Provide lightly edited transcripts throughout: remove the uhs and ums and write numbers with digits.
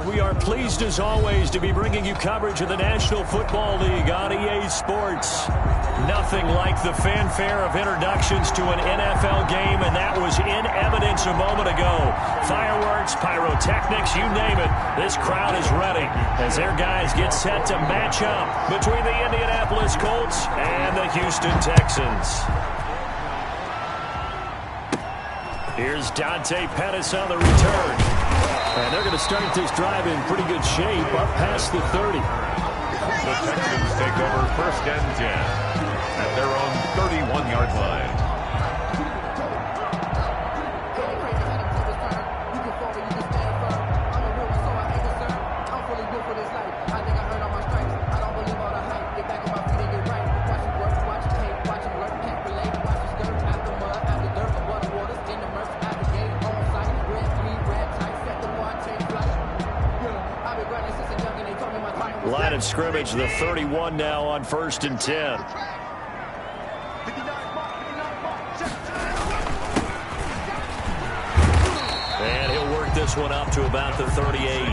We are pleased as always to be bringing you coverage of the National Football League on EA Sports. Nothing like the fanfare of introductions to an NFL game, and that was in evidence a moment ago. Fireworks, pyrotechnics, you name it. This crowd is ready as their guys get set to match up between the Indianapolis Colts and the Houston Texans. Here's Dante Pettis on the return. And they're going to start this drive in pretty good shape up past the 30. The Texans take over 1st and 10 at their own 31-yard line. Line of scrimmage, the 31 now on 1st and 10. And he'll work this one up to about the 38.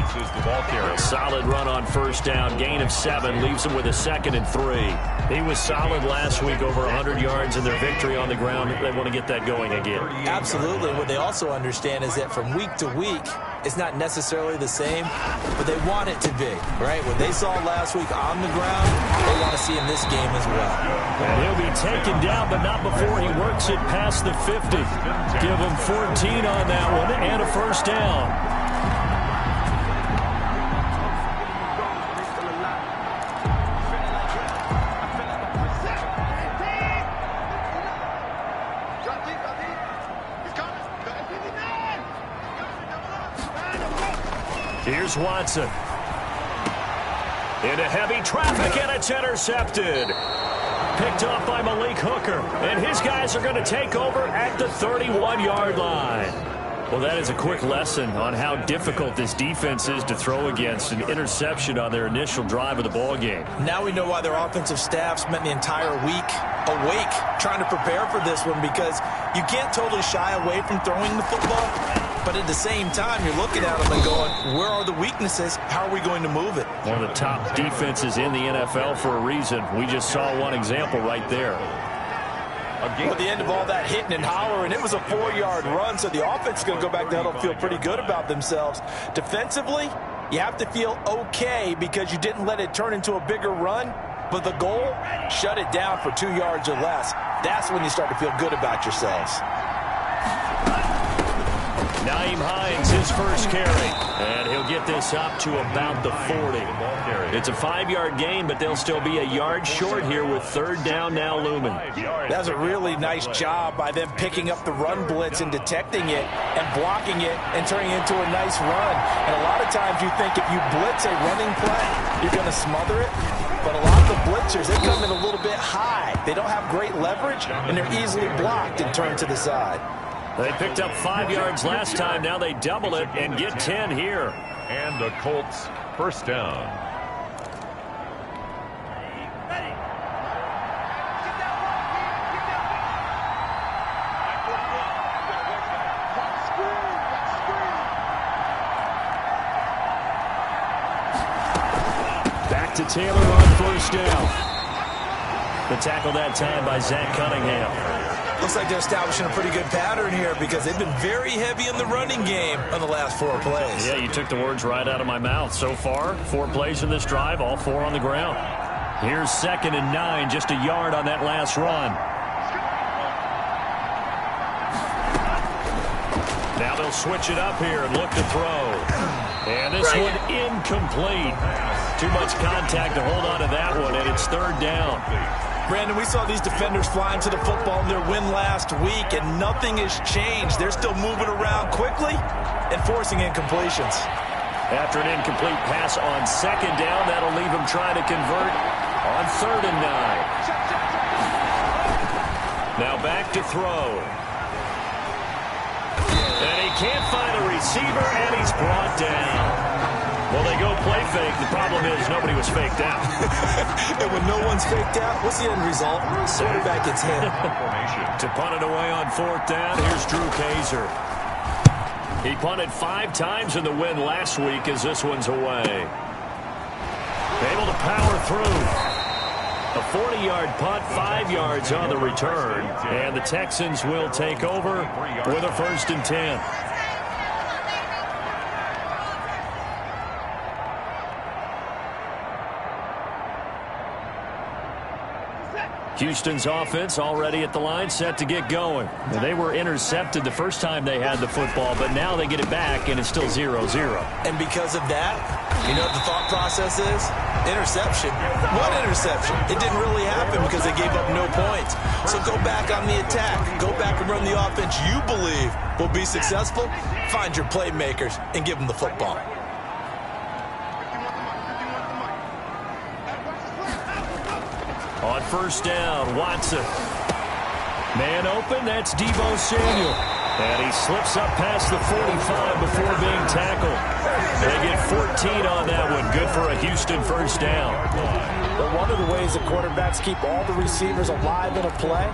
A solid run on 1st down. Gain of 7 leaves him with a 2nd and 3. He was solid last week, over 100 yards in their victory on the ground. They want to get that going again. Absolutely. What they also understand is that from week to week, it's not necessarily the same, but they want it to be, right? What they saw last week on the ground, they want to see in this game as well. And he'll be taken down, but not before he works it past the 50. Give him 14 on that one and a 1st down. Here's Watson. Into heavy traffic, and it's intercepted. Picked off by Malik Hooker, and his guys are going to take over at the 31-yard line. Well, that is a quick lesson on how difficult this defense is to throw against. An interception on their initial drive of the ball game. Now we know why their offensive staff spent the entire week awake trying to prepare for this one, because you can't totally shy away from throwing the football. But at the same time, you're looking at them and going, where are the weaknesses? How are we going to move it? One of the top defenses in the NFL for a reason. We just saw one example right there. At the end of all that hitting and hollering, it was a 4-yard run, so the offense is going to go back there and feel pretty good about themselves. Defensively, you have to feel okay because you didn't let it turn into a bigger run, but the goal, shut it down for 2 yards or less. That's when you start to feel good about yourselves. Nyheim Hines, his first carry, and he'll get this up to about the 40. It's a 5-yard gain, but they'll still be a yard short here with 3rd down now looming. That's a really nice job by them picking up the run blitz and detecting it and blocking it and turning it into a nice run. And a lot of times you think if you blitz a running play, you're going to smother it. But a lot of the blitzers, they come in a little bit high. They don't have great leverage, and they're easily blocked and turned to the side. They picked up 5 yards last time. Now they double it and get 10 here. And the Colts 1st down. Back to Taylor on 1st down. The tackle that time by Zach Cunningham. Looks like they're establishing a pretty good pattern here because they've been very heavy in the running game on the last 4 plays. Yeah, you took the words right out of my mouth. So far, 4 plays in this drive, all 4 on the ground. Here's 2nd and 9, just a yard on that last run. Now they'll switch it up here and look to throw. And this one incomplete. Too much contact to hold on to that one, and it's 3rd down. Brandon, we saw these defenders flying to the football in their win last week, and nothing has changed. They're still moving around quickly and forcing incompletions. After an incomplete pass on 2nd down, that'll leave them trying to convert on 3rd and 9. Now back to throw. And he can't find a receiver, and he's brought down. Well, they go play fake. The problem is nobody was faked out. And when no one's faked out, what's the end result? Quarterback gets hit. To punt it away on 4th down, here's Drew Kaiser. He punted 5 times in the win last week as this one's away. Able to power through. A 40-yard punt, 5 yards on the return. And the Texans will take over with a 1st and 10. Houston's offense already at the line, set to get going. Now, they were intercepted the first time they had the football, but now they get it back, and it's still 0-0. And because of that, you know what the thought process is? Interception. What interception? It didn't really happen because they gave up no points. So go back on the attack. Go back and run the offense you believe will be successful. Find your playmakers and give them the football. On 1st down, Watson. Man open, that's Deebo Samuel. And he slips up past the 45 before being tackled. They get 14 on that one. Good for a Houston 1st down. But one of the ways that quarterbacks keep all the receivers alive in a play,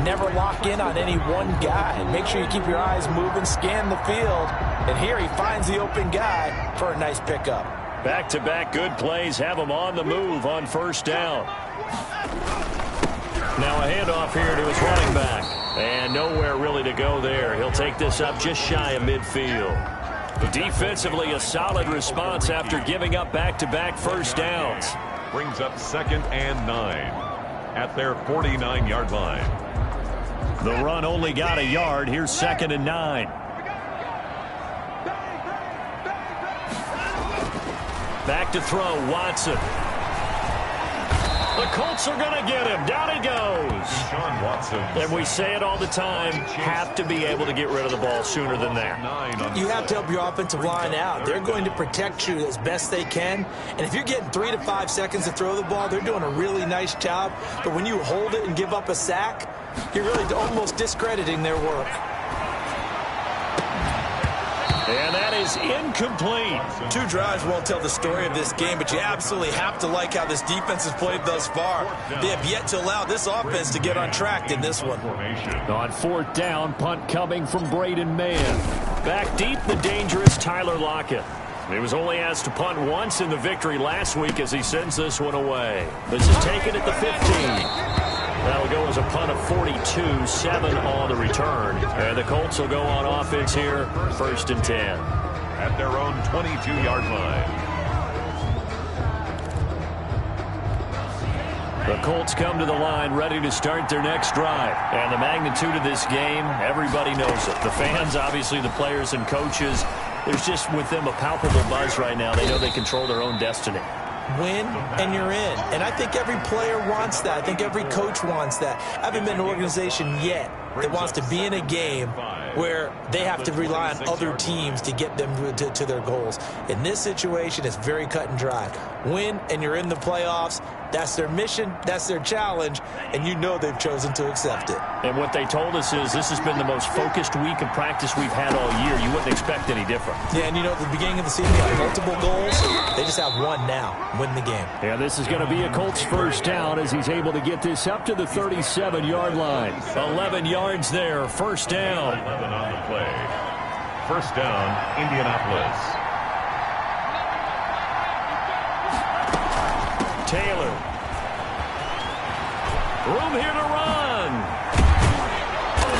never lock in on any one guy. Make sure you keep your eyes moving, scan the field. And here he finds the open guy for a nice pickup. Back-to-back good plays have him on the move on 1st down. Now a handoff here to his running back. And nowhere really to go there. He'll take this up just shy of midfield. Defensively, a solid response after giving up back-to-back 1st downs. Brings up 2nd and 9 at their 49-yard line. The run only got a yard. Here's 2nd and 9. Back to throw, Watson. The Colts are going to get him. Down he goes. Sean Watson. And we say it all the time, have to be able to get rid of the ball sooner than that. You have to help your offensive line out. They're going to protect you as best they can. And if you're getting 3 to 5 seconds to throw the ball, they're doing a really nice job. But when you hold it and give up a sack, you're really almost discrediting their work. And that is incomplete. 2 drives won't tell the story of this game, but you absolutely have to like how this defense has played thus far. They have yet to allow this offense to get on track in this one. On 4th down, punt coming from Braden Mann. Back deep, the dangerous Tyler Lockett. He was only asked to punt once in the victory last week as he sends this one away. This is taken at the 15. That'll go as a punt of 42, 7 on the return. And the Colts will go on offense here, 1st and 10. At their own 22-yard line. The Colts come to the line ready to start their next drive. And the magnitude of this game, everybody knows it. The fans, obviously the players and coaches, there's just with them a palpable buzz right now. They know they control their own destiny. Win, and you're in. And I think every player wants that. I think every coach wants that. I haven't been in an organization yet that wants to be in a game where they have to rely on other teams to get them to their goals. In this situation, it's very cut and dry. Win, and you're in the playoffs. That's their mission. That's their challenge. And you know they've chosen to accept it. And what they told us is this has been the most focused week of practice we've had all year. You wouldn't expect any different. Yeah, and you know, at the beginning of the season, they had multiple goals. They just have one now. Win the game. Yeah, this is going to be a Colts 1st down as he's able to get this up to the 37-yard line. 11 yards there. 1st down. 11 on the play. 1st down, Indianapolis. Taylor. Room here to run.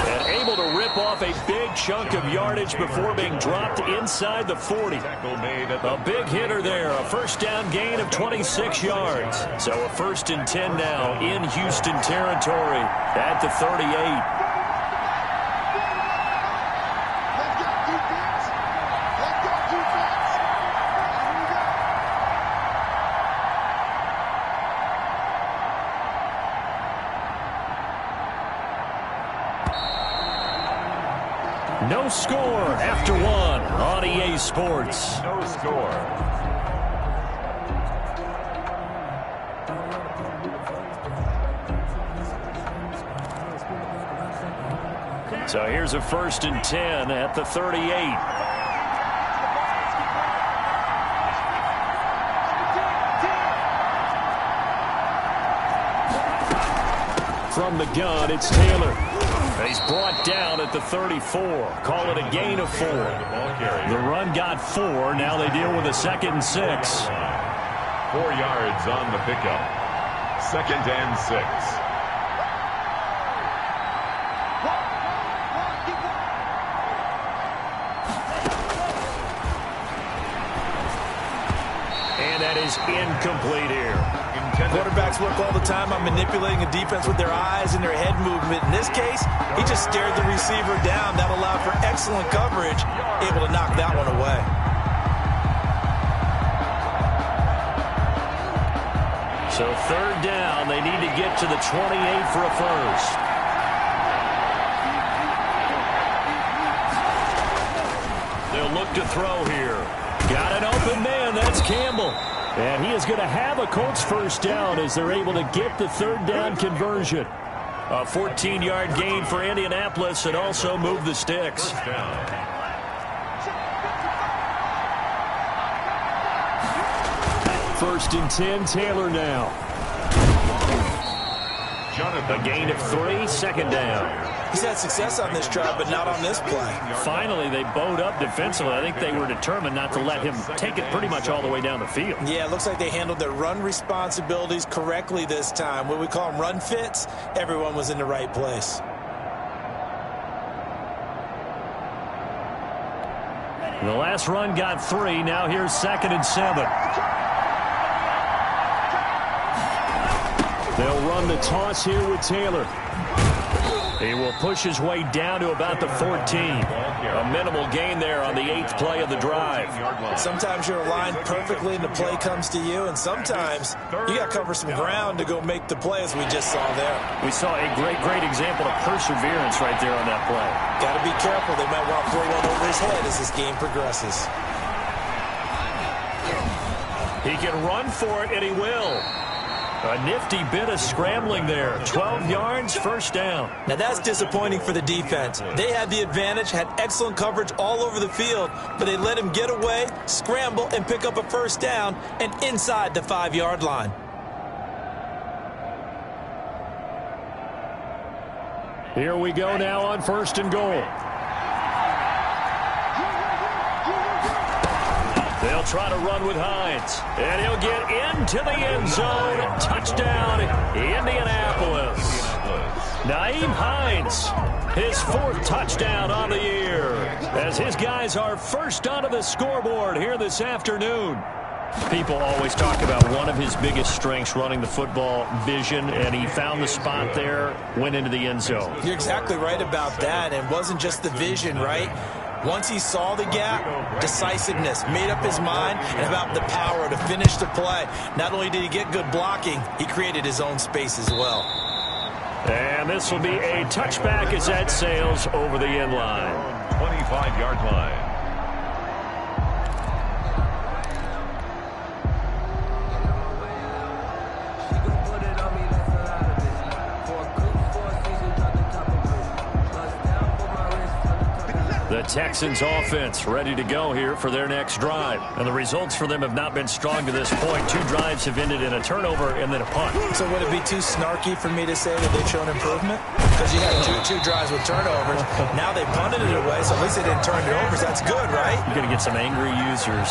And able to rip off a big chunk of yardage before being dropped inside the 40. A big hitter there. A 1st down gain of 26 yards. So a 1st and 10 now in Houston territory at the 38. No score after 1 on EA Sports. No score. So here's a 1st and 10 at the 38. From the gun, it's Taylor. He's brought down at the 34. Call it a gain of 4. The run got 4. Now they deal with a 2nd and 6. 4 yards on the pickup. 2nd and 6. And that is incomplete here. Quarterbacks work all the time on manipulating a defense with their eyes and their head movement. In this case, he just stared the receiver down. That allowed for excellent coverage, able to knock that one away. So 3rd down, they need to get to the 28 for a first. They'll look to throw here. Got an open man, that's Campbell. And he is going to have a Colts first down as they're able to get the 3rd down conversion. A 14-yard gain for Indianapolis and also move the sticks. First and 10, Taylor now. A gain of 3, 2nd down. He's had success on this drive, but not on this play. Finally, they bowed up defensively. I think they were determined not to let him take it pretty much all the way down the field. Yeah, it looks like they handled their run responsibilities correctly this time. What we call them run fits, everyone was in the right place. The last run got 3. Now here's 2nd and 7. They'll run the toss here with Taylor. He will push his way down to about the 14. A minimal gain there on the 8th play of the drive. Sometimes you're aligned perfectly and the play comes to you, and sometimes you got to cover some ground to go make the play, as we just saw there. We saw a great example of perseverance right there on that play. Got to be careful. They might want to throw one over his head as this game progresses. He can run for it, and he will. A nifty bit of scrambling there. 12 yards, first down. Now that's disappointing for the defense. They had the advantage, had excellent coverage all over the field, but they let him get away, scramble, and pick up a first down, and inside the 5-yard line. Here we go now on 1st and goal. They'll try to run with Hines. And he'll get into the end zone. Touchdown, Indianapolis. Nyheim Hines, his 4th touchdown on the year, as his guys are first onto the scoreboard here this afternoon. People always talk about one of his biggest strengths running the football, vision, and he found the spot there, went into the end zone. You're exactly right about that. It wasn't just the vision, right? Once he saw the gap, decisiveness, made up his mind, and about the power to finish the play. Not only did he get good blocking, he created his own space as well. And this will be a touchback as that sails over the end line. 25-yard line. The Texans offense ready to go here for their next drive. And the results for them have not been strong to this point. 2 drives have ended in a turnover and then a punt. So would it be too snarky for me to say that they've shown improvement? Because you had two drives with turnovers. Now they punted it away, so at least they didn't turn it over. So that's good, right? You're going to get some angry users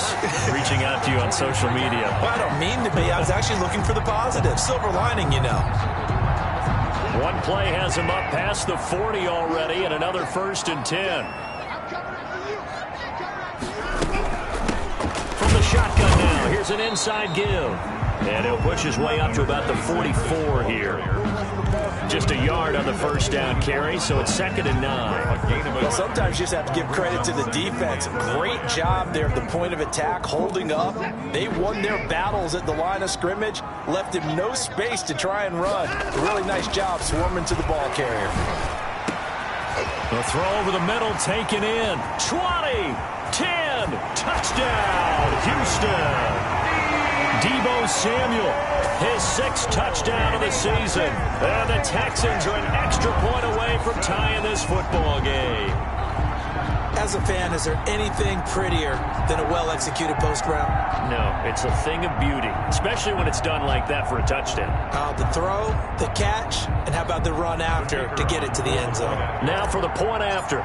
reaching out to you on social media. Well, I don't mean to be. I was actually looking for the positive. Silver lining, you know. One play has him up past the 40 already, and another 1st and 10. From the shotgun now, here's an inside give. And he'll push his way up to about the 44 here. Just a yard on the first down carry, so it's 2nd and 9. Well, sometimes you just have to give credit to the defense. Great job there at the point of attack, holding up. They won their battles at the line of scrimmage, left him no space to try and run. A really nice job swarming to the ball carrier. The throw over the middle, taken in. 20, 10, touchdown, Houston. Deebo Samuel, his 6th touchdown of the season. And the Texans are an extra point away from tying this football game. As a fan, is there anything prettier than a well-executed post route? No, it's a thing of beauty, especially when it's done like that for a touchdown. The throw, the catch, and how about the run after to get it to the end zone? Now for the point after.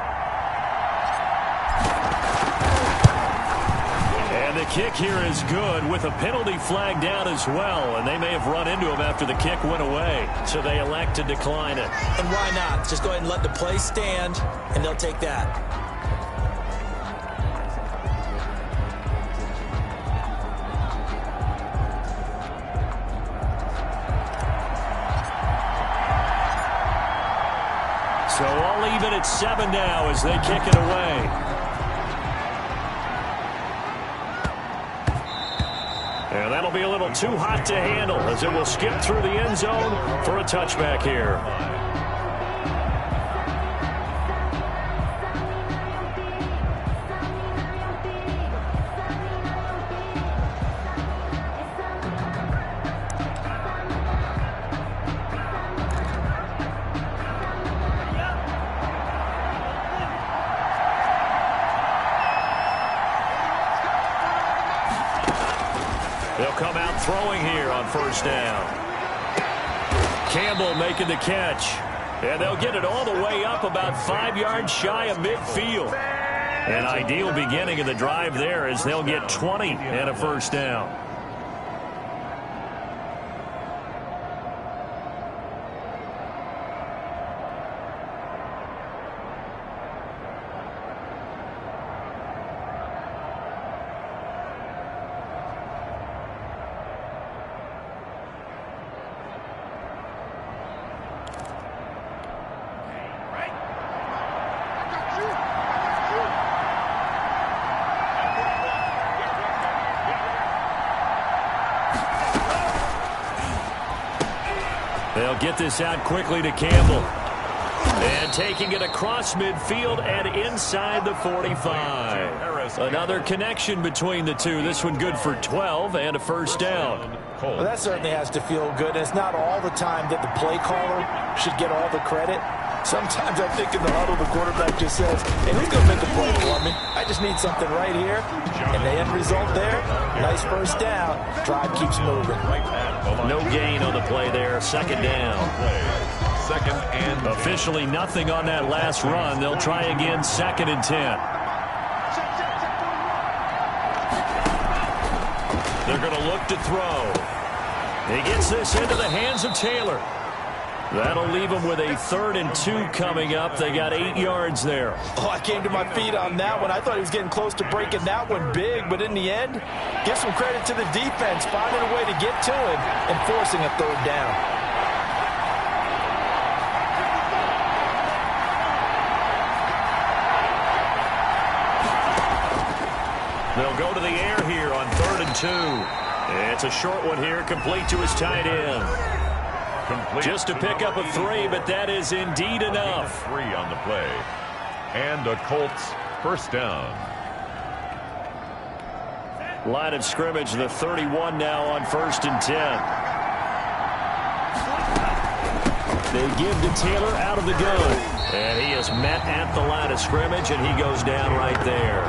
And the kick here is good with a penalty flag down as well, and they may have run into him after the kick went away, so they elect to decline it. And why not? Just go ahead and let the play stand, and they'll take that. So all even at 7 now as they kick it away. And that'll be a little too hot to handle as it will skip through the end zone for a touchback here. They'll come out throwing here on first down. Campbell making the catch. And they'll get it all the way up about 5 yards shy of midfield. An ideal beginning of the drive there as they'll get 20 and a first down. They'll get this out quickly to Campbell. And taking it across midfield and inside the 45. Another connection between the two. This one good for 12 and a first down. Well, that certainly has to feel good. It's not all the time that the play caller should get all the credit. Sometimes I think in the huddle the quarterback just says, hey, who's going to make a play for me? I just need something right here. And the end result there, nice first down. Drive keeps moving. No gain on the play there. Second down. Second and officially nothing on that last run. They'll try again, 2nd and 10. They're going to look to throw. He gets this into the hands of Taylor. That'll leave him with a 3rd and 2 coming up. They got 8 yards there. Oh, I came to my feet on that one. I thought he was getting close to breaking that one big, but in the end, give some credit to the defense, finding a way to get to him and forcing a 3rd down. They'll go to the air here on 3rd and 2. It's a short one here, complete to his tight end. Just to pick up a 3, but that is indeed enough. 3 on the play. And a Colts first down. Line of scrimmage, the 31 now on 1st and 10. They give to Taylor out of the gun. And he is met at the line of scrimmage, and he goes down right there.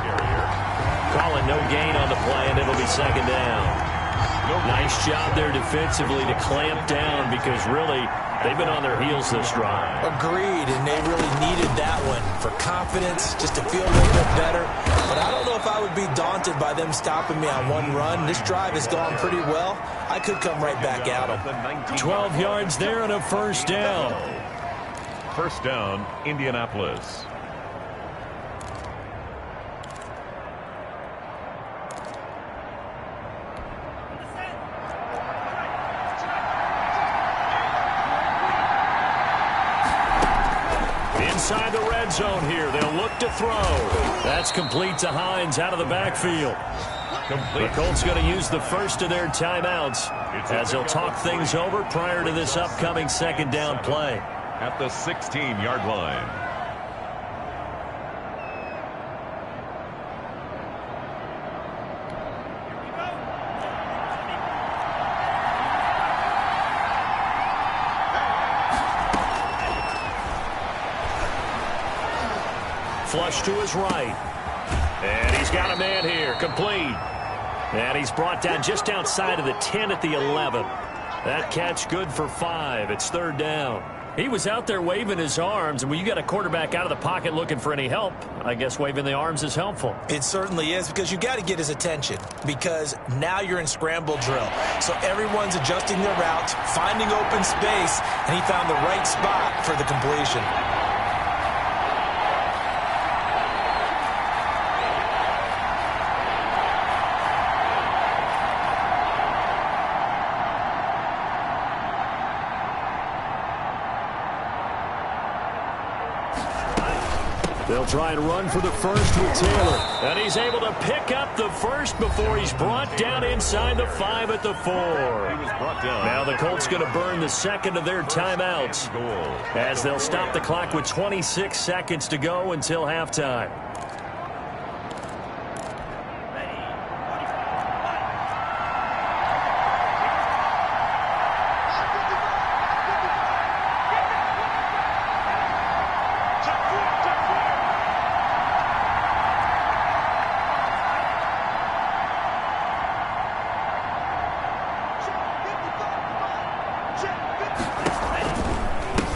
Calling no gain on the play, and it'll be 2nd down. Nice job there defensively to clamp down because really they've been on their heels this drive. Agreed, and they really needed that one for confidence, just to feel a little bit better. But I don't know if I would be daunted by them stopping me on one run. This drive has gone pretty well. I could come right back at them. 12 yards there and a first down. First down, Indianapolis. Inside the red zone here. They'll look to throw. That's complete to Hines out of the backfield. The Colts going to use the first of their timeouts as they'll talk things over prior to this upcoming 2nd down play. At the 16-yard line. Flush to his right. And he's got a man here, complete. And he's brought down just outside of the 10 at the 11. That catch good for 5. It's third down. He was out there waving his arms, and when you got a quarterback out of the pocket looking for any help, I guess waving the arms is helpful. It certainly is, because you got to get his attention, because now you're in scramble drill. So everyone's adjusting their routes, finding open space, and he found the right spot for the completion. They'll try and run for the first with Taylor. And he's able to pick up the first before he's brought down inside the 5 at the 4. Now the Colts going to burn the second of their timeouts as they'll stop the clock with 26 seconds to go until halftime.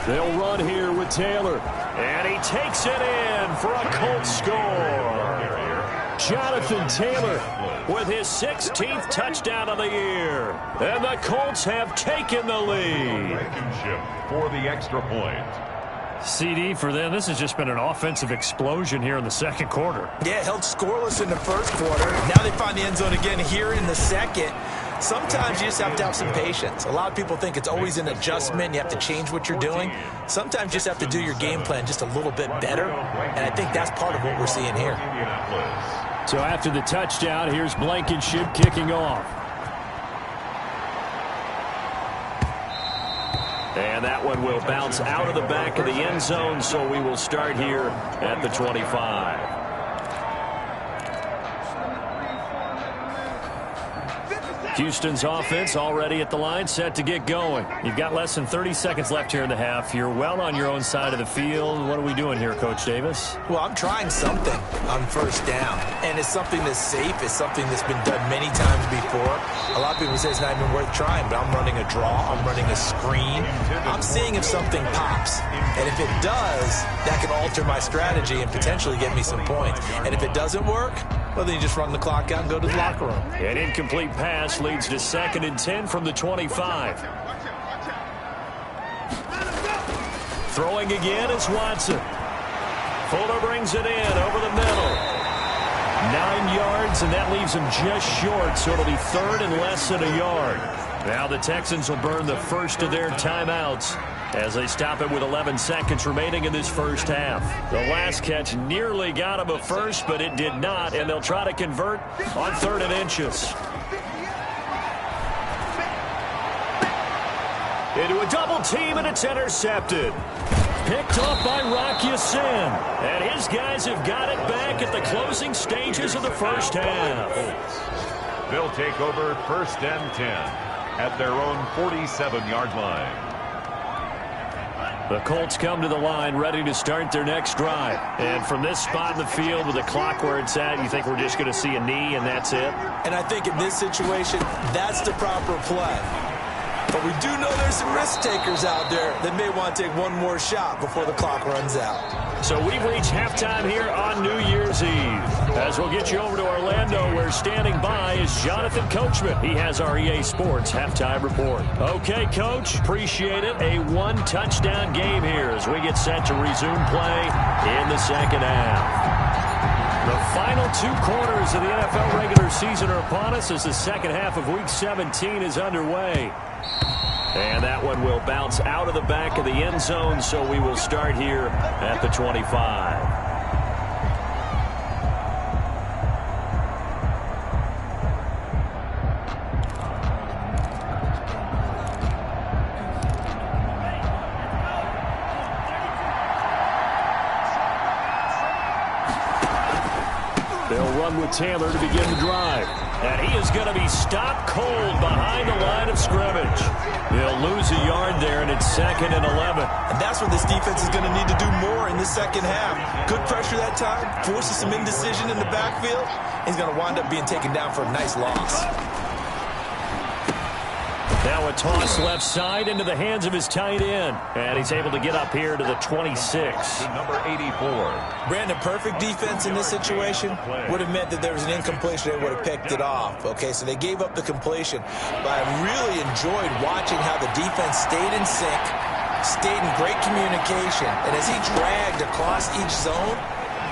They'll run here with Taylor. And he takes it in for a Colts score. Jonathan Taylor with his 16th touchdown of the year. And the Colts have taken the lead. For the extra point. CD for them. This has just been an offensive explosion here in the second quarter. Yeah, held scoreless in the first quarter. Now they find the end zone again here in the second. Sometimes you just have to have some patience. A lot of people think it's always an adjustment. You have to change what you're doing. Sometimes you just have to do your game plan just a little bit better. And I think that's part of what we're seeing here. So after the touchdown, here's Blankenship kicking off. And that one will bounce out of the back of the end zone, so we will start here at the 25. Houston's offense already at the line, set to get going. You've got less than 30 seconds left here in the half. You're well on your own side of the field. What are we doing here, Coach Davis? Well, I'm trying something on first down, and it's something that's safe. It's something that's been done many times before. A lot of people say it's not even worth trying, but I'm running a draw. I'm running a screen. I'm seeing if something pops, and if it does, that can alter my strategy and potentially get me some points. And if it doesn't work, well, then you just run the clock out and go to the locker room. An incomplete pass leads to 2nd and 10 from the 25. Throwing again is Watson. Fuller brings it in over the middle. 9 yards, and that leaves him just short, so it'll be 3rd and less than a yard. Now the Texans will burn the first of their timeouts as they stop it with 11 seconds remaining in this first half. The last catch nearly got him a first, but it did not, and they'll try to convert on 3rd and inches. Into a double team, and it's intercepted. Picked off by Rock Ya-Sin. And his guys have got it back at the closing stages of the first half. They'll take over 1st and 10 at their own 47-yard line. The Colts come to the line ready to start their next drive. And from this spot in the field with the clock where it's at, you think we're just going to see a knee and that's it? And I think in this situation, that's the proper play. But we do know there's some risk takers out there that may want to take one more shot before the clock runs out. So we've reached halftime here on New Year's Eve. As we'll get you over to Orlando, where standing by is Jonathan Coachman. He has our EA Sports halftime report. Okay, Coach, appreciate it. A one-touchdown game here as we get set to resume play in the second half. The final 2 quarters of the NFL regular season are upon us as the second half of Week 17 is underway. And that one will bounce out of the back of the end zone, so we will start here at the 25. They'll run with Taylor to begin the drive. And he is going to be stopped cold behind the line of scrimmage. They'll lose a yard there, and it's 2nd and 11. And that's what this defense is going to need to do more in the second half. Good pressure that time, forces some indecision in the backfield. He's going to wind up being taken down for a nice loss. Now a toss left side into the hands of his tight end. And he's able to get up here to the 26. To number 84. Brandon, perfect defense in this situation would have meant that there was an incompletion. They would have picked it off. Okay, so they gave up the completion. But I really enjoyed watching how the defense stayed in sync, stayed in great communication. And as he dragged across each zone,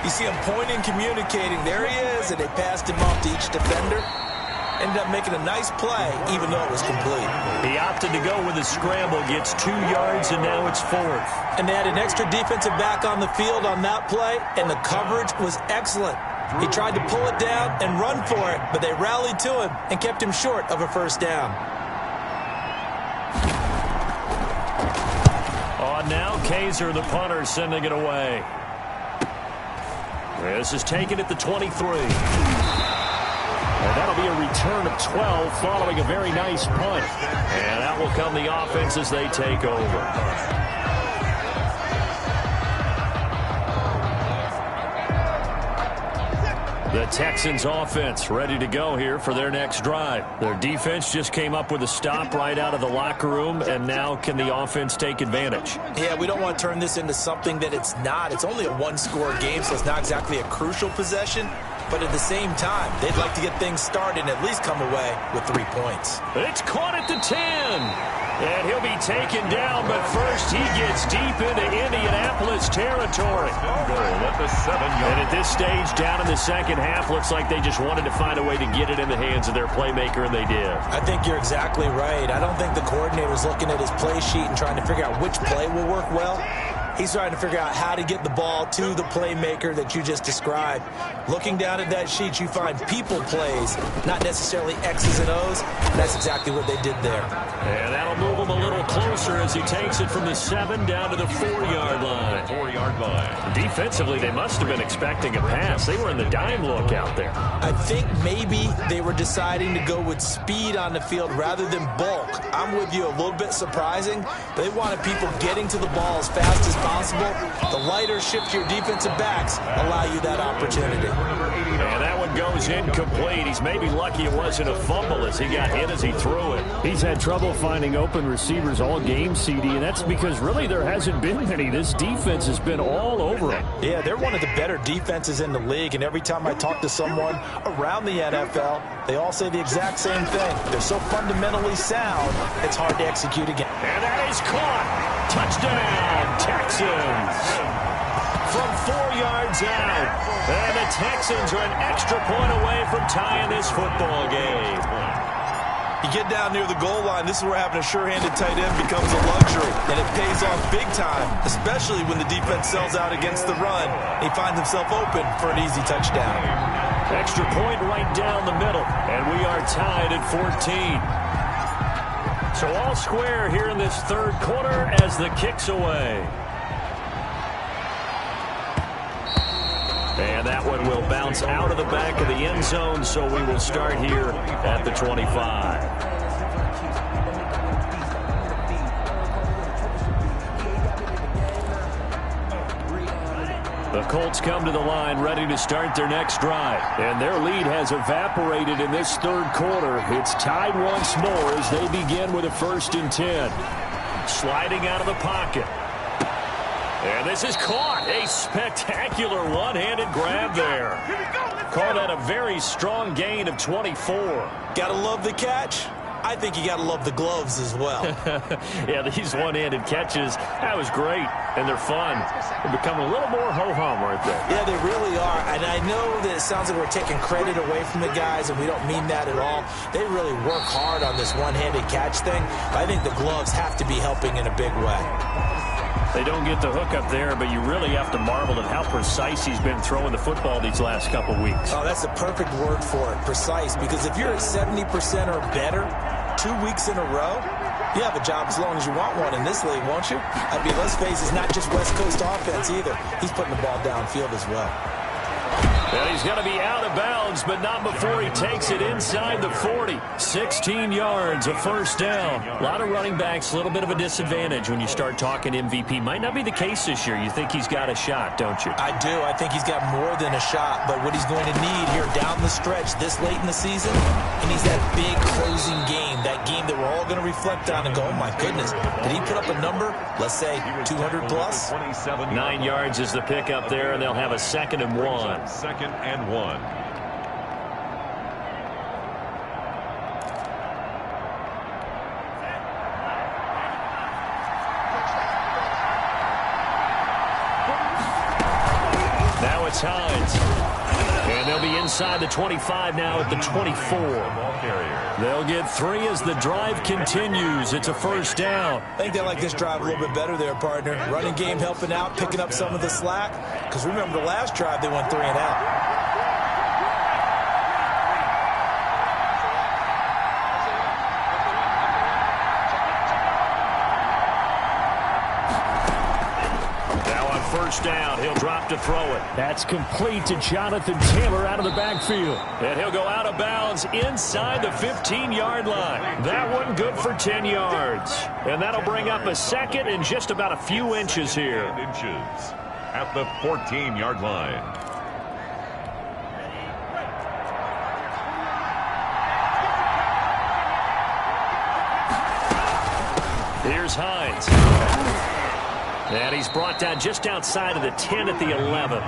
you see him pointing, communicating. There he is, and they passed him off to each defender. Ended up making a nice play, even though it was complete. He opted to go with a scramble, gets 2 yards, and now it's 4th. And they had an extra defensive back on the field on that play, and the coverage was excellent. He tried to pull it down and run for it, but they rallied to him and kept him short of a first down. On now, Kaiser, the punter, sending it away. This is taken at the 23. And that'll be a return of 12 following a very nice punt. And that will come the offense as they take over. The Texans offense ready to go here for their next drive. Their defense just came up with a stop right out of the locker room, and now can the offense take advantage? Yeah, we don't want to turn this into something that it's not. It's only a one-score game, so it's not exactly a crucial possession. But at the same time, they'd like to get things started and at least come away with 3 points. It's caught at the 10. And he'll be taken down, but first he gets deep into Indianapolis territory. At the 7-yard. And at this stage, down in the second half, looks like they just wanted to find a way to get it in the hands of their playmaker, and they did. I think you're exactly right. I don't think the coordinator's looking at his play sheet and trying to figure out which play will work well. He's trying to figure out how to get the ball to the playmaker that you just described. Looking down at that sheet, you find people plays, not necessarily X's and O's. That's exactly what they did there. And that'll move him a little closer as he takes it from the 7 down to the 4-yard line. 4-yard line. Defensively, they must have been expecting a pass. They were in the dime look out there. I think maybe they were deciding to go with speed on the field rather than bulk. I'm with you, a little bit surprising. They wanted people getting to the ball as fast as possible. The lighter shift your defensive backs allow you that opportunity. And that one goes incomplete. He's maybe lucky it wasn't a fumble as he got hit as he threw it. He's had trouble finding open receivers all game, CD, and that's because really there hasn't been many. This defense has been all over him. Yeah, they're one of the better defenses in the league, and every time I talk to someone around the NFL, they all say the exact same thing. They're so fundamentally sound, it's hard to execute again. And that is caught. Touchdown, Texans. From 4 yards out. And the Texans are an extra point away from tying this football game. You get down near the goal line, this is where having a sure-handed tight end becomes a luxury, and it pays off big time, especially when the defense sells out against the run. He finds himself open for an easy touchdown. Extra point right down the middle, and we are tied at 14. So all square here in this third quarter as the kick's away. And that one will bounce out of the back of the end zone, so we will start here at the 25. The Colts come to the line ready to start their next drive. And their lead has evaporated in this third quarter. It's tied once more as they begin with a 1st and 10. Sliding out of the pocket. And this is caught. A spectacular one-handed grab there. Caught at a very strong gain of 24. Gotta love the catch. I think you gotta love the gloves as well. Yeah, these one-handed catches, that was great. And they're fun. They're becoming a little more ho-hum right there. Yeah, they really are. And I know that it sounds like we're taking credit away from the guys, and we don't mean that at all. They really work hard on this one-handed catch thing. I think the gloves have to be helping in a big way. They don't get the hook up there, but you really have to marvel at how precise he's been throwing the football these last couple weeks. Oh, that's the perfect word for it, precise. Because if you're at 70% or better 2 weeks in a row, you have a job as long as you want one in this league, won't you? I mean, let's face it, it's not just West Coast offense either. He's putting the ball downfield as well. And he's going to be out of bounds bounds, but not before he takes it inside the 40. 16 yards, a first down. A lot of running backs, a little bit of a disadvantage when you start talking MVP. Might not be the case this year. You think he's got a shot, don't you? I do. I think he's got more than a shot, but what he's going to need here down the stretch this late in the season, he needs that big closing game, that game that we're all going to reflect on and go, oh my goodness, did he put up a number, let's say 200 plus? 9 yards is the pickup there, and they'll have a 2nd and 1. 2nd and 1. Now it's Hines. And they'll be inside the 25 now at the 24. They'll get 3 as the drive continues. It's a first down. I think they like this drive a little bit better there, partner. Running game helping out, picking up some of the slack. Because remember the last drive, they went 3 and out. First down. He'll drop to throw it. That's complete to Jonathan Taylor out of the backfield. And he'll go out of bounds inside the 15-yard line. That one good for 10 yards. And that'll bring up a 2nd and just about a few inches here. Inches at the 14-yard line. Here's Hines. And he's brought down just outside of the 10 at the 11.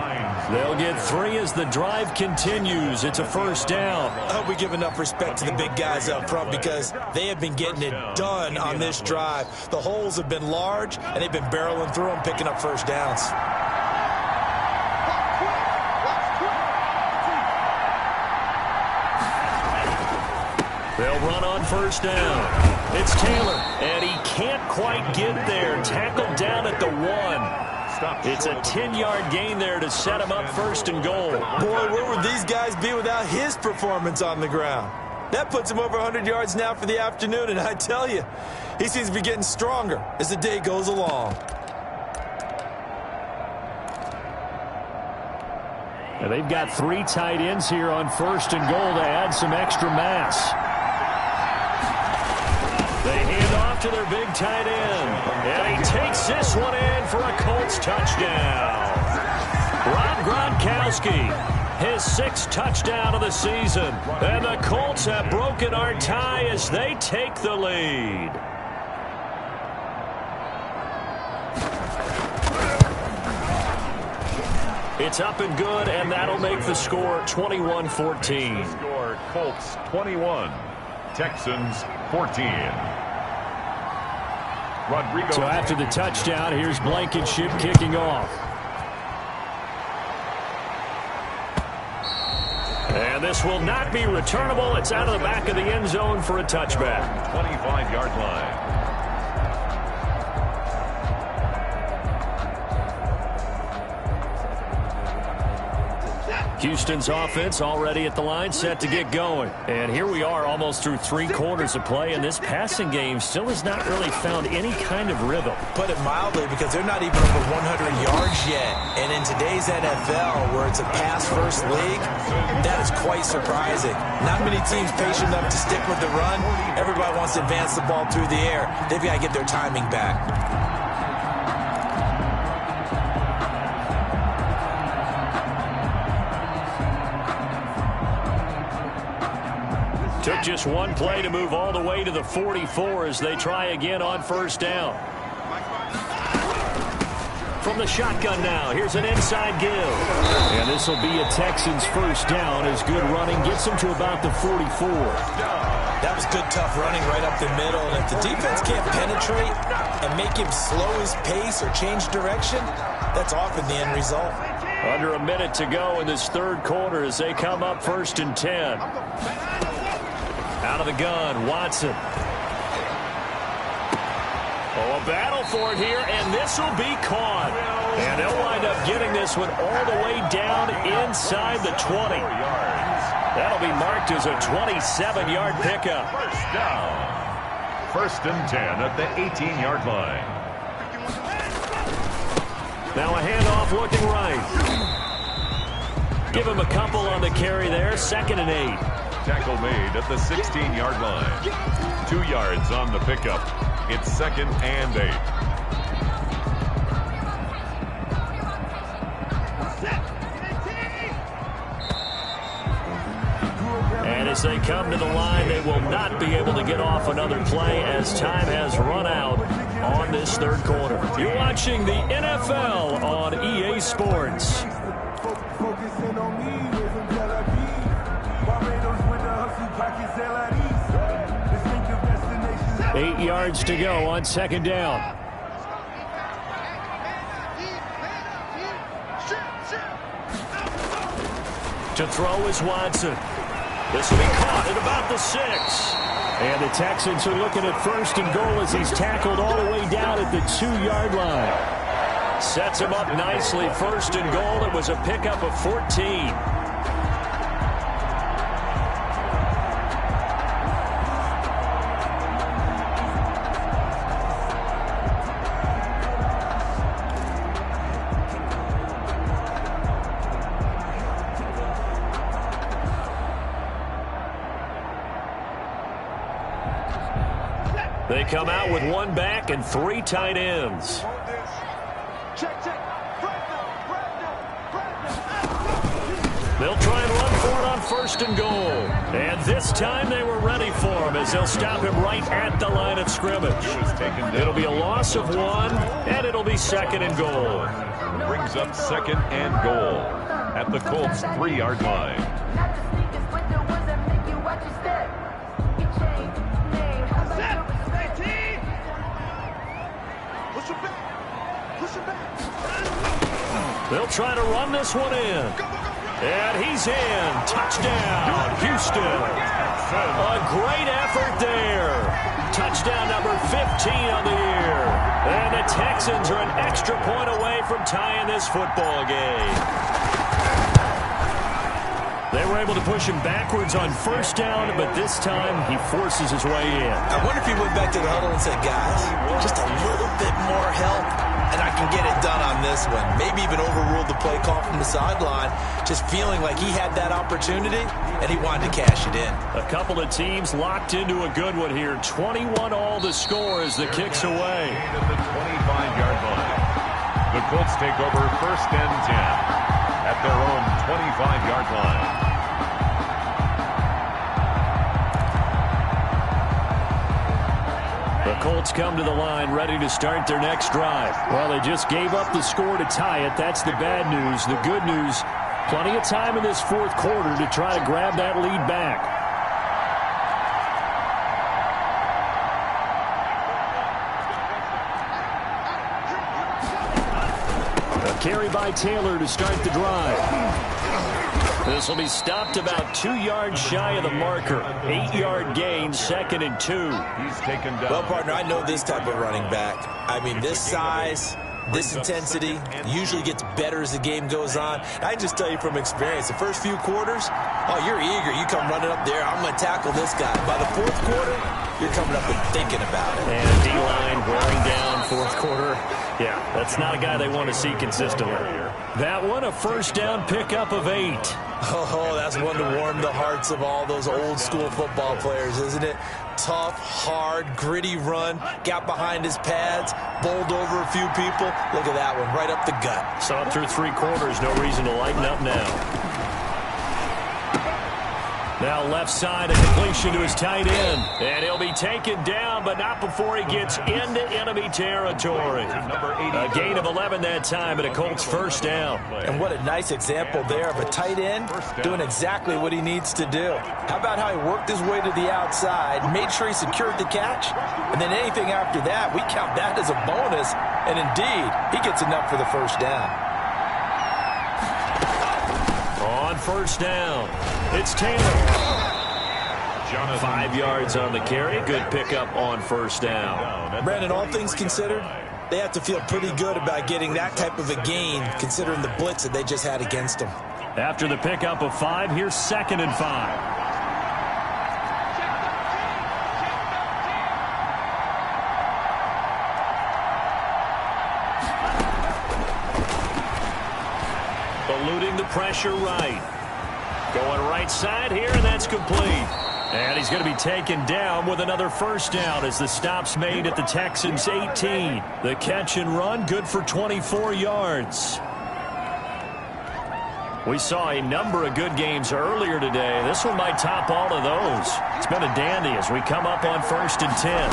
They'll get 3 as the drive continues. It's a first down. I hope we give enough respect to the big guys up front because they have been getting it done on this drive. The holes have been large, and they've been barreling through them, picking up first downs. They'll run on first down. It's Taylor, and he can't quite get there. Tackled down at the 1. It's a 10-yard gain there to set him up 1st and goal. Boy, where would these guys be without his performance on the ground? That puts him over 100 yards now for the afternoon, and I tell you, he seems to be getting stronger as the day goes along. And they've got 3 tight ends here on 1st and goal to add some extra mass. They hand off to their big tight end. And he takes this one in for a Colts touchdown. Rob Gronkowski, his 6th touchdown of the season. And the Colts have broken our tie as they take the lead. It's up and good, and that'll make the score 21-14. Score Colts 21, Texans 14. Rodrigo. So after the touchdown, here's Blankenship kicking off. And this will not be returnable. It's out of the back of the end zone for a touchback. 25-yard line. Houston's offense already at the line, set to get going. And here we are almost through 3 quarters of play, and this passing game still has not really found any kind of rhythm. Put it mildly, because they're not even over 100 yards yet. And in today's NFL, where it's a pass-first league, that is quite surprising. Not many teams patient enough to stick with the run. Everybody wants to advance the ball through the air. They've got to get their timing back. Took just one play to move all the way to the 44 as they try again on first down. From the shotgun now, here's an inside give. And this will be a Texans first down as good running gets them to about the 44. That was good, tough running right up the middle. And if the defense can't penetrate and make him slow his pace or change direction, that's often the end result. Under a minute to go in this 3rd quarter as they come up 1st and 10. Out of the gun, Watson. Oh, a battle for it here, and this will be caught. And they'll wind up getting this one all the way down inside the 20. That'll be marked as a 27-yard pickup. First down. 1st and 10 at the 18-yard line. Now a handoff looking right. Give him a couple on the carry there. 2nd and 8. Tackle made at the 16-yard line. 2 yards on the pickup. It's 2nd and 8. And as they come to the line, they will not be able to get off another play as time has run out on this 3rd quarter. You're watching the NFL on EA Sports. 8 yards to go on 2nd down. To throw is Watson. This will be caught at about the 6. And the Texans are looking at 1st and goal as he's tackled all the way down at the 2-yard line. Sets him up nicely. 1st and goal. It was a pickup of 14. They come out with 1 back and 3 tight ends. They'll try and run for it on 1st and goal. And this time they were ready for him as they'll stop him right at the line of scrimmage. It'll be a loss of 1, and it'll be 2nd and goal. Brings up 2nd and goal at the Colts' 3-yard line. They'll try to run this one in. And he's in. Touchdown, Houston. A great effort there. Touchdown number 15 on the year. And the Texans are an extra point away from tying this football game. They were able to push him backwards on 1st down, but this time he forces his way in. I wonder if he went back to the huddle and said, guys, just a little bit more help, and I can get it done on this one. Maybe even overruled the play call from the sideline, just feeling like he had that opportunity, and he wanted to cash it in. A couple of teams locked into a good one here. 21-all the score as the kick's away. At the 25-yard line. The Colts take over 1st and 10 at their own 25-yard line. The Colts come to the line ready to start their next drive. Well, they just gave up the score to tie it. That's the bad news. The good news, plenty of time in this 4th quarter to try to grab that lead back. A carry by Taylor to start the drive. This will be stopped about 2 yards shy of the marker. 8-yard gain, 2nd and 2. He's taken down. Well, partner, I know this type of running back. I mean, this size, this intensity usually gets better as the game goes on. I just tell you from experience, the first few quarters, oh, you're eager. You come running up there, I'm going to tackle this guy. By the 4th quarter, you're coming up and thinking about it. And D-line wearing down 4th quarter. Yeah, that's not a guy they want to see consistently. That one, a 1st down pickup of 8. Oh, that's one to warm the hearts of all those old school football players, isn't it? Tough, hard, gritty run, got behind his pads, bowled over a few people. Look at that one, right up the gut. Saw it through 3 quarters, no reason to lighten up now. Now left side, a completion to his tight end. And he'll be taken down, but not before he gets into enemy territory. A gain of 11 that time, and a Colts 1st down. And what a nice example there of a tight end doing exactly what he needs to do. How about how he worked his way to the outside, made sure he secured the catch, and then anything after that, we count that as a bonus. And indeed, he gets enough for the 1st down. On 1st down, it's Taylor. 5 yards on the carry. Good pickup on 1st down. Brandon, all things considered, they have to feel pretty good about getting that type of a gain, considering the blitz that they just had against them. After the pickup of 5, here's 2nd and 5. eluding the pressure right. Going right side here, and that's complete. And he's going to be taken down with another first down as the stop's made at the Texans' 18. The catch and run, good for 24 yards. We saw a number of good games earlier today. This one might top all of those. It's been a dandy as we come up on 1st and 10.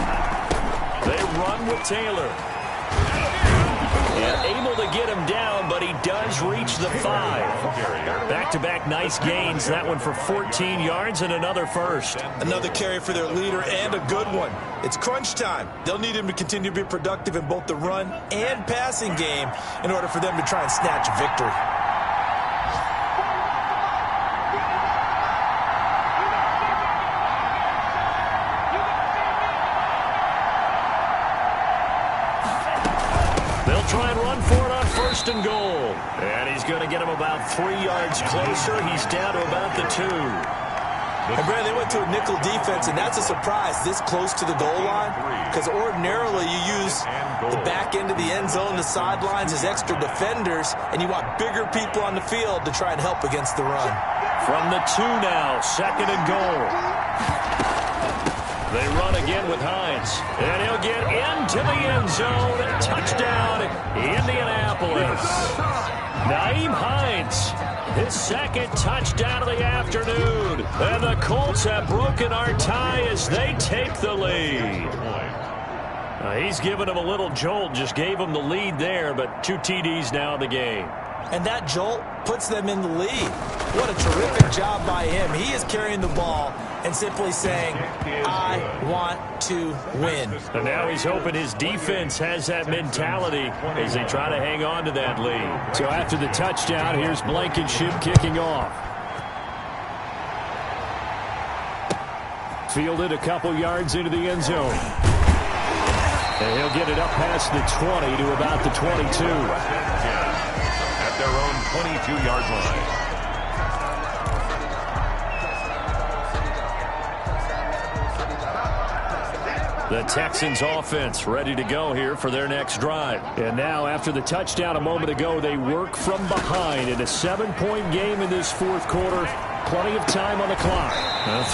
They run with Taylor. And able to get him down, but he does reach the 5. Back-to-back nice gains. That one for 14 yards and another first. Another carry for their leader and a good one. It's crunch time. They'll need him to continue to be productive in both the run and passing game in order for them to try and snatch a victory. Try and run for it on 1st and goal. And he's going to get him about 3 yards closer. He's down to about the 2. And Brad, they went to a nickel defense, and that's a surprise this close to the goal line, because ordinarily you use the back end of the end zone, the sidelines as extra defenders, and you want bigger people on the field to try and help against the run. From the 2 now, 2nd and goal. They run again with Hines, and he'll get into the end zone. Touchdown, Indianapolis. Nyheim Hines, his 2nd touchdown of the afternoon. And the Colts have broken our tie as they take the lead. He's given him a little jolt, just gave him the lead there, but 2 TDs now in the game. And that jolt puts them in the lead. What a terrific job by him. He is carrying the ball and simply saying, I want to win. And now he's hoping his defense has that mentality as they try to hang on to that lead. So after the touchdown, here's Blankenship kicking off. Fielded a couple yards into the end zone. And he'll get it up past the 20 to about the 22. At their own 22-yard line. The Texans offense ready to go here for their next drive. And now after the touchdown a moment ago, they work from behind in a 7-point game in this 4th quarter. Plenty of time on the clock.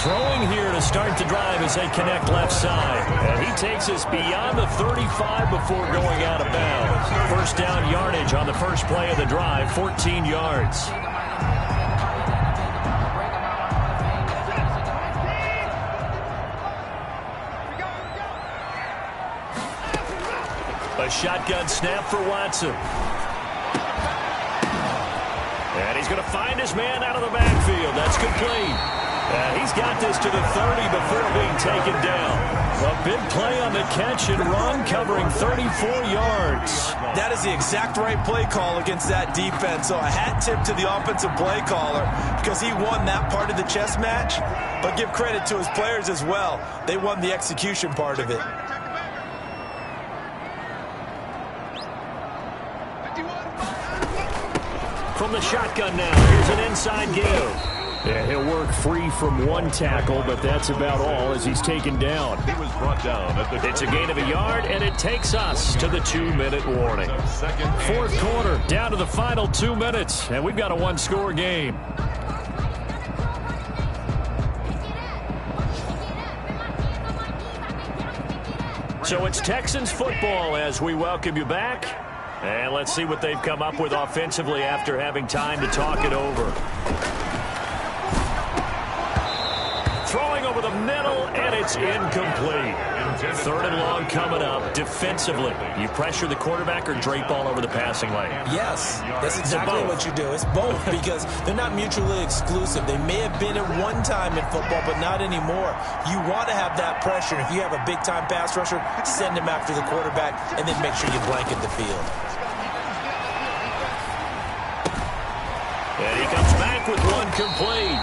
Throwing here to start the drive as they connect left side. And he takes us beyond the 35 before going out of bounds. First down yardage on the first play of the drive, 14 yards. A shotgun snap for Watson. And he's going to find his man out of the backfield. That's complete. And he's got this to the 30 before being taken down. A big play on the catch and run, covering 34 yards. That is the exact right play call against that defense. So a hat tip to the offensive play caller because he won that part of the chess match. But give credit to his players as well. They won the execution part of it. From the shotgun now, here's an inside game. Yeah, he'll work free from one tackle, but that's about all as he's taken down. He was brought down at the... It's a gain of a yard, and it takes us to the 2-minute warning. 4th quarter, down to the final 2 minutes, and we've got a 1-score game. So it's Texans football as we welcome you back. And let's see what they've come up with offensively after having time to talk it over. Throwing over the middle, and it's incomplete. 3rd and long coming up. Defensively, you pressure the quarterback or drape all over the passing lane? Yes, that's exactly what you do. It's both because they're not mutually exclusive. They may have been at one time in football, but not anymore. You want to have that pressure. If you have a big-time pass rusher, send him after the quarterback, and then make sure you blanket the field. And he comes back with one complete.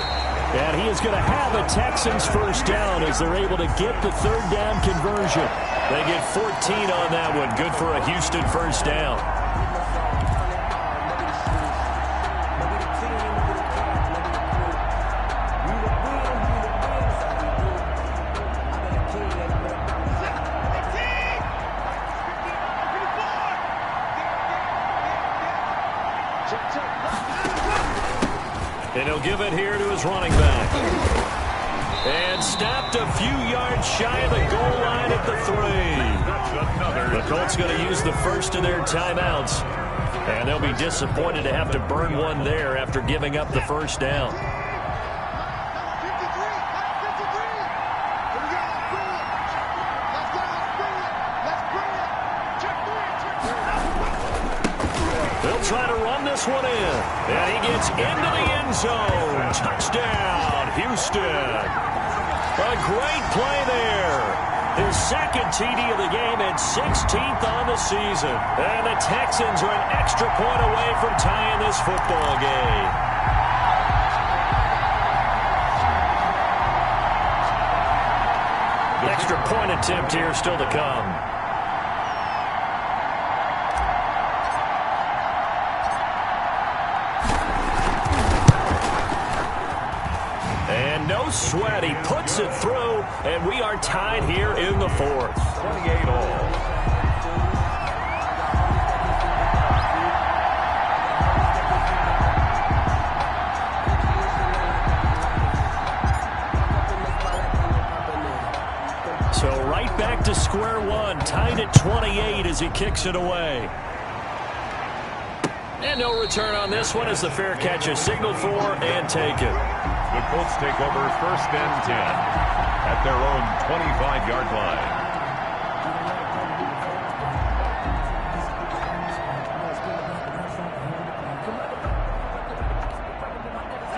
And he is going to have a Texans first down as they're able to get the 3rd down conversion. They get 14 on that one. Good for a Houston first down. And he'll give it here to his running back. And stopped a few yards shy of the goal line at the 3. The Colts going to use the first of their timeouts. And they'll be disappointed to have to burn one there after giving up the first down. They'll try to run this one in. And he gets into the end zone. Touchdown, Houston. A great play there. His second TD of the game and 16th on the season. And the Texans are an extra point away from tying this football game. Extra point attempt here still to come. And no sweat. He puts it through, and we are tied here in the 4th. 28 all. So right back to square one, tied at 28 as he kicks it away. And no return on this one as the fair catch is signaled for and taken. The Colts take over 1st and 10 at their own 25-yard line.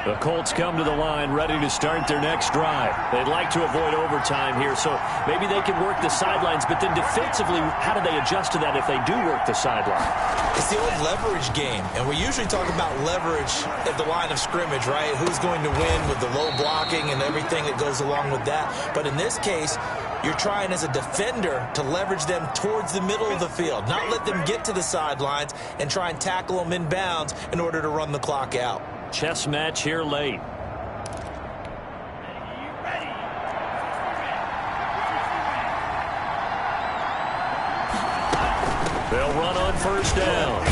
The Colts come to the line ready to start their next drive. They'd like to avoid overtime here, so maybe they can work the sidelines, but then defensively, how do they adjust to that if they do work the sideline? It's the old leverage game, and we usually talk about leverage at the line of scrimmage, right? Who's going to win with the low blocking and everything that goes along with that. But in this case, you're trying as a defender to leverage them towards the middle of the field, not let them get to the sidelines and try and tackle them inbounds in order to run the clock out. Chess match here late. They'll run on 1st down.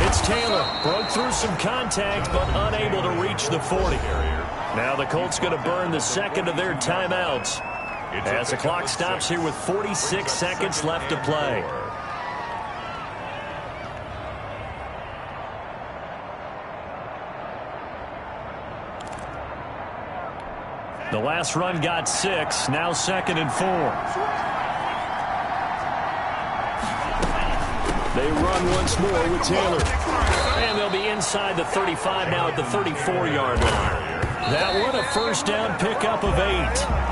It's Taylor. Broke through some contact, but unable to reach the 40. Now the Colts going to burn the second of their timeouts as the clock stops here with 46 seconds left to play. The last run got 6, now 2nd and 4. They run once more with Taylor. And they'll be inside the 35 now at the 34-yard line. That one a 1st down pickup of 8.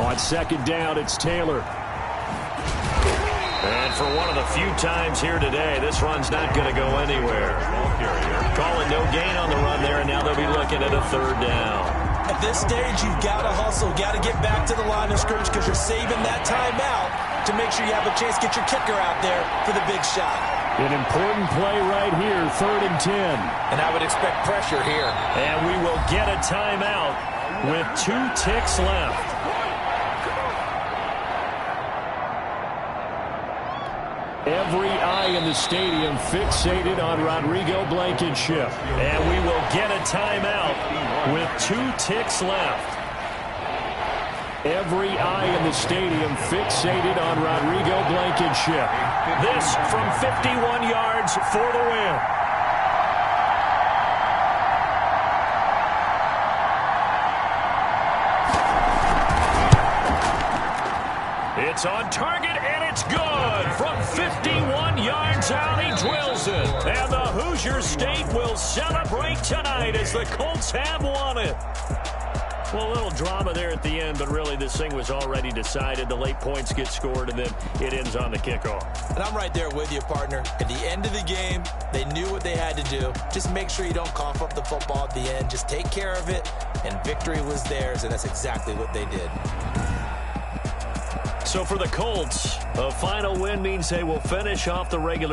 On 2nd down, it's Taylor. And for one of the few times here today, this run's not going to go anywhere. Calling no gain on the run there, and now they'll be looking at a 3rd down. At this stage, you've got to hustle, got to get back to the line of scrimmage because you're saving that timeout to make sure you have a chance to get your kicker out there for the big shot. An important play right here, 3rd and 10. And I would expect pressure here. And we will get a timeout with 2 ticks left. Every eye in the stadium fixated on Rodrigo Blankenship. And we will get a timeout with 2 ticks left. Every eye in the stadium fixated on Rodrigo Blankenship. This from 51 yards for the win. It's on target, and it's good. From 51 yards out, he drills it. And the Hoosier State will celebrate tonight as the Colts have won it. Well, a little drama there at the end, but really this thing was already decided. The late points get scored, and then it ends on the kickoff. And I'm right there with you, partner. At the end of the game, they knew what they had to do. Just make sure you don't cough up the football at the end. Just take care of it, and victory was theirs, and that's exactly what they did. So for the Colts, a final win means they will finish off the regular